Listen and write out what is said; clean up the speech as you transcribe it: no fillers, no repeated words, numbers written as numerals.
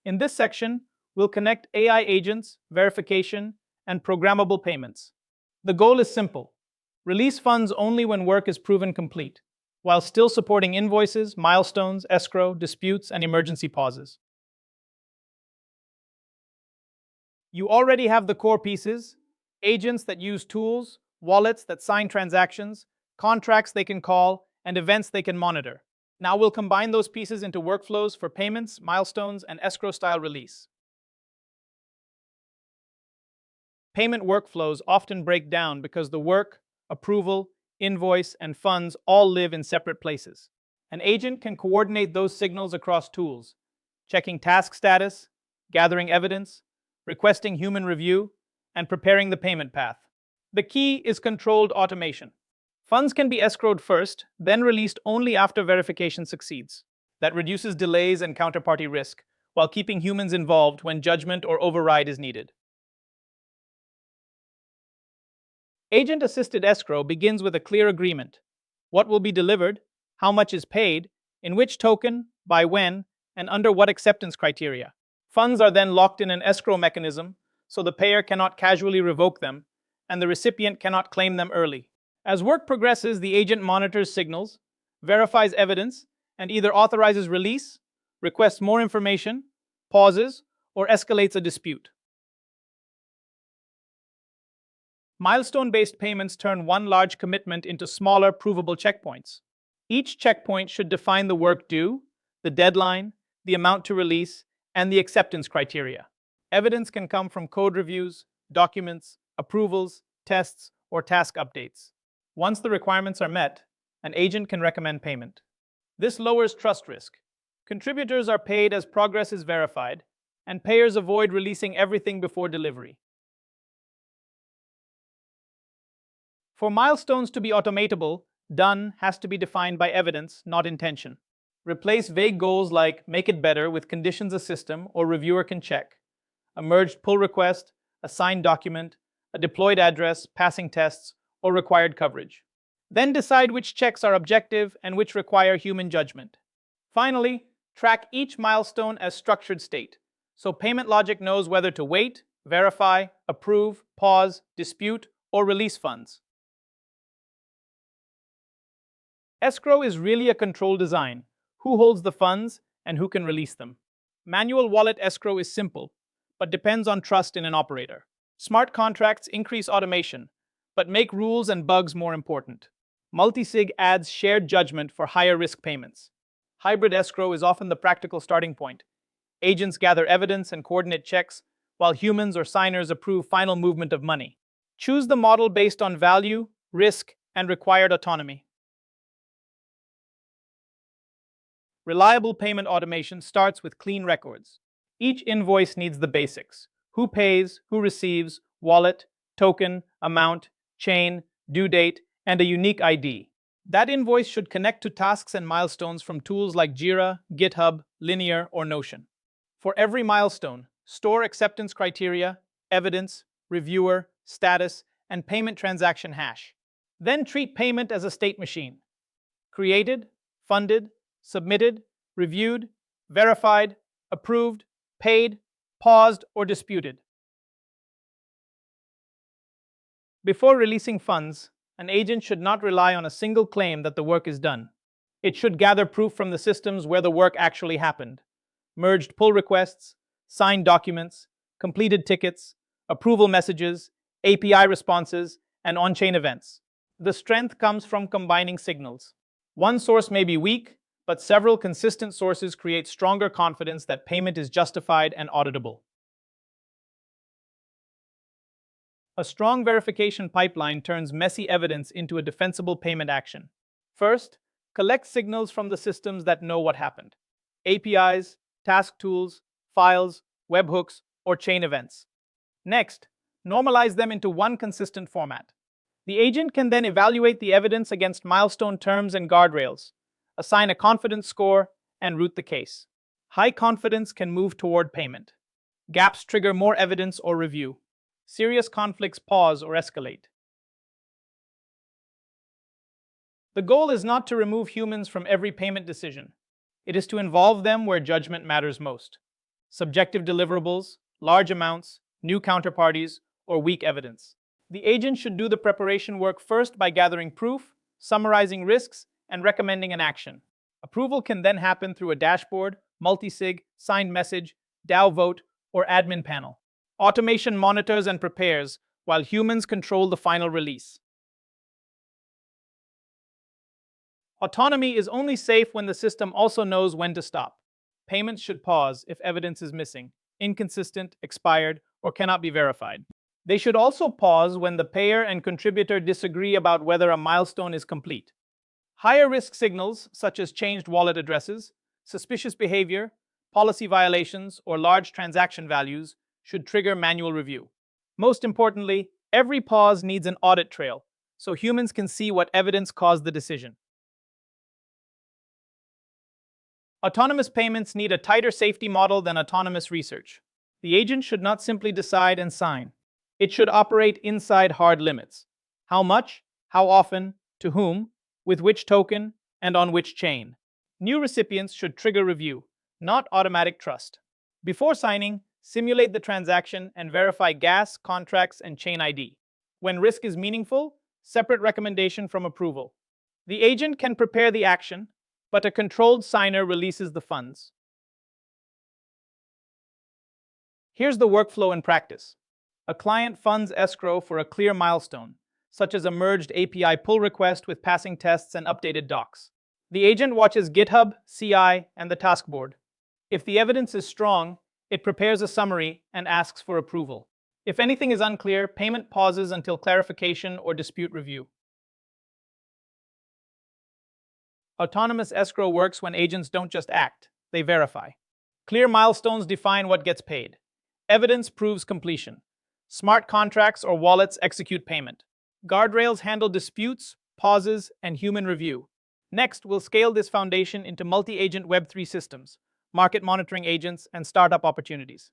In this section, we'll connect AI agents, verification, and programmable payments. The goal is simple: release funds only when work is proven complete, while still supporting invoices, milestones, escrow, disputes, and emergency pauses. You already have the core pieces: agents that use tools, wallets that sign transactions, contracts they can call, and events they can monitor. Now we'll combine those pieces into workflows for payments, milestones, and escrow-style release. Payment workflows often break down because the work, approval, invoice, and funds all live in separate places. An agent can coordinate those signals across tools, checking task status, gathering evidence, requesting human review, and preparing the payment path. The key is controlled automation. Funds can be escrowed first, then released only after verification succeeds. That reduces delays and counterparty risk, while keeping humans involved when judgment or override is needed. Agent-assisted escrow begins with a clear agreement: what will be delivered, how much is paid, in which token, by when, and under what acceptance criteria. Funds are then locked in an escrow mechanism, so the payer cannot casually revoke them, and the recipient cannot claim them early. As work progresses, the agent monitors signals, verifies evidence, and either authorizes release, requests more information, pauses, or escalates a dispute. Milestone-based payments turn one large commitment into smaller, provable checkpoints. Each checkpoint should define the work due, the deadline, the amount to release, and the acceptance criteria. Evidence can come from code reviews, documents, approvals, tests, or task updates. Once the requirements are met, an agent can recommend payment. This lowers trust risk. Contributors are paid as progress is verified, and payers avoid releasing everything before delivery. For milestones to be automatable, done has to be defined by evidence, not intention. Replace vague goals like "make it better" with conditions a system or reviewer can check: a merged pull request, a signed document, a deployed address, passing tests, or required coverage. Then decide which checks are objective and which require human judgment. Finally, track each milestone as structured state, so payment logic knows whether to wait, verify, approve, pause, dispute, or release funds. Escrow is really a control design: who holds the funds and who can release them. Manual wallet escrow is simple, but depends on trust in an operator. Smart contracts increase automation, but make rules and bugs more important. Multisig adds shared judgment for higher risk payments. Hybrid escrow is often the practical starting point. Agents gather evidence and coordinate checks, while humans or signers approve final movement of money. Choose the model based on value, risk, and required autonomy. Reliable payment automation starts with clean records. Each invoice needs the basics: who pays, who receives, wallet, token, amount, chain, due date, and a unique ID. That invoice should connect to tasks and milestones from tools like Jira, GitHub, Linear, or Notion. For every milestone, store acceptance criteria, evidence, reviewer, status, and payment transaction hash. Then treat payment as a state machine: created, funded, submitted, reviewed, verified, approved, paid, paused, or disputed. Before releasing funds, an agent should not rely on a single claim that the work is done. It should gather proof from the systems where the work actually happened: merged pull requests, signed documents, completed tickets, approval messages, API responses, and on-chain events. The strength comes from combining signals. One source may be weak, but several consistent sources create stronger confidence that payment is justified and auditable. A strong verification pipeline turns messy evidence into a defensible payment action. First, collect signals from the systems that know what happened: APIs, task tools, files, webhooks, or chain events. Next, normalize them into one consistent format. The agent can then evaluate the evidence against milestone terms and guardrails, assign a confidence score, and route the case. High confidence can move toward payment. Gaps trigger more evidence or review. Serious conflicts pause or escalate. The goal is not to remove humans from every payment decision. It is to involve them where judgment matters most. subjective deliverables, large amounts, new counterparties, or weak evidence. The agent should do the preparation work first by gathering proof, summarizing risks, and recommending an action. Approval can then happen through a dashboard, multisig, signed message, DAO vote, or admin panel. Automation monitors and prepares, while humans control the final release. Autonomy is only safe when the system also knows when to stop. Payments should pause if evidence is missing, inconsistent, expired, or cannot be verified. They should also pause when the payer and contributor disagree about whether a milestone is complete. Higher risk signals, such as changed wallet addresses, suspicious behavior, policy violations, or large transaction values, should trigger manual review. Most importantly, every pause needs an audit trail, so humans can see what evidence caused the decision. Autonomous payments need a tighter safety model than autonomous research. The agent should not simply decide and sign. It should operate inside hard limits. How much, how often, to whom, with which token, and on which chain. New recipients should trigger review, not automatic trust. Before signing, simulate the transaction and verify gas, contracts, and chain ID. When risk is meaningful, separate recommendation from approval. The agent can prepare the action, but a controlled signer releases the funds. Here's the workflow in practice. A client funds escrow for a clear milestone, such as a merged API pull request with passing tests and updated docs. The agent watches GitHub, CI, and the task board. If the evidence is strong, it prepares a summary and asks for approval. If anything is unclear, payment pauses until clarification or dispute review. Autonomous escrow works when agents don't just act, they verify. Clear milestones define what gets paid. Evidence proves completion. Smart contracts or wallets execute payment. Guardrails handle disputes, pauses, and human review. Next, we'll scale this foundation into multi-agent Web3 systems, market monitoring agents, and startup opportunities.